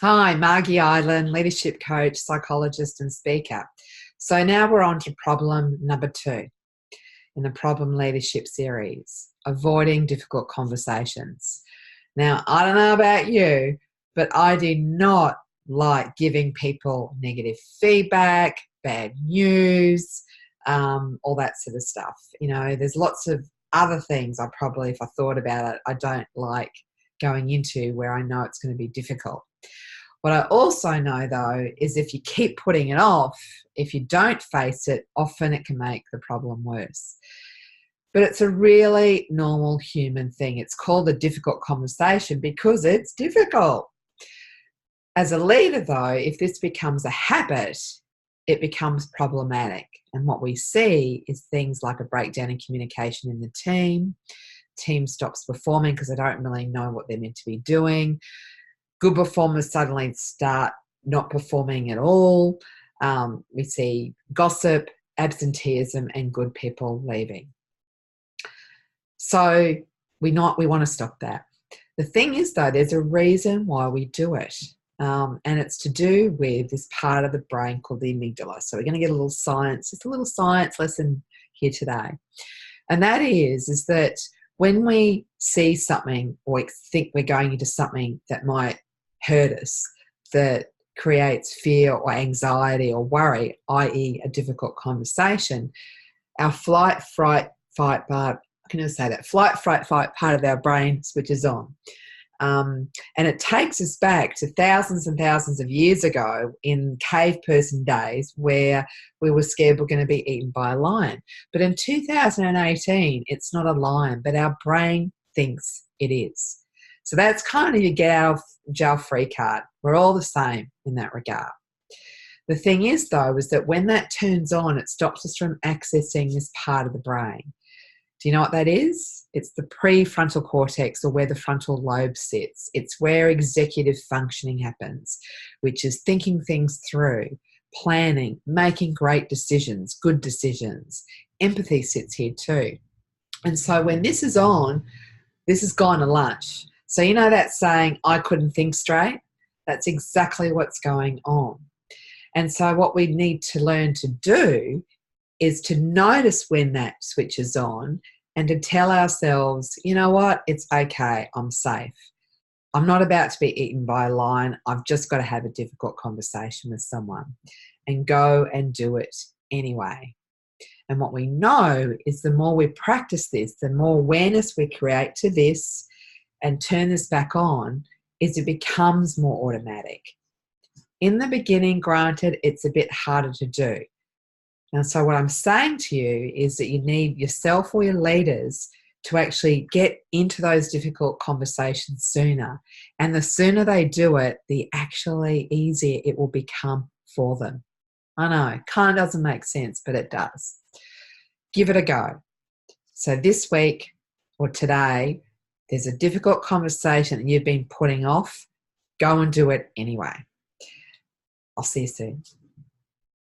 Hi, Margie Island, leadership coach, psychologist, and speaker. So now we're on to problem number 2 in the problem leadership series, avoiding difficult conversations. Now, I don't know about you, but I do not like giving people negative feedback, bad news, all that sort of stuff. You know, there's lots of other things I probably, if I thought about it, I don't like going into where I know it's going to be difficult. What I also know, though, is if you keep putting it off, if you don't face it, often it can make the problem worse. But it's a really normal human thing. It's called a difficult conversation because it's difficult. As a leader, though, if this becomes a habit, it becomes problematic. And what we see is things like a breakdown in communication in the team stops performing because they don't really know what they're meant to be doing. Good performers suddenly start not performing at all. We see gossip, absenteeism, and good people leaving. So we want to stop that. The thing is, though, there's a reason why we do it. And it's to do with this part of the brain called the amygdala. So we're going to get just a little science lesson here today. And that is that when we see something or we think we're going into something that might hurt us, that creates fear or anxiety or worry, i.e. a difficult conversation, our flight, fright, fight part of our brain switches on. And it takes us back to thousands and thousands of years ago in cave person days where we were scared we're going to be eaten by a lion. But in 2018, it's not a lion, but our brain thinks it is. So that's kind of your get out of jail free card. We're all the same in that regard. The thing is, though, is that when that turns on, it stops us from accessing this part of the brain. Do you know what that is? It's the prefrontal cortex, or where the frontal lobe sits. It's where executive functioning happens, which is thinking things through, planning, making great decisions, good decisions. Empathy sits here too. And so when this is on, this has gone to lunch. So you know that saying, I couldn't think straight? That's exactly what's going on. And so what we need to learn to do is to notice when that switches on and to tell ourselves, you know what, it's okay, I'm safe. I'm not about to be eaten by a lion. I've just got to have a difficult conversation with someone, and go and do it anyway. And what we know is the more we practice this, the more awareness we create to this and turn this back on, is it becomes more automatic. In the beginning, granted, it's a bit harder to do. And so what I'm saying to you is that you need yourself or your leaders to actually get into those difficult conversations sooner. And the sooner they do it, the actually easier it will become for them. I know, kind of doesn't make sense, but it does. Give it a go. So this week or today, there's a difficult conversation that you've been putting off. Go and do it anyway. I'll see you soon.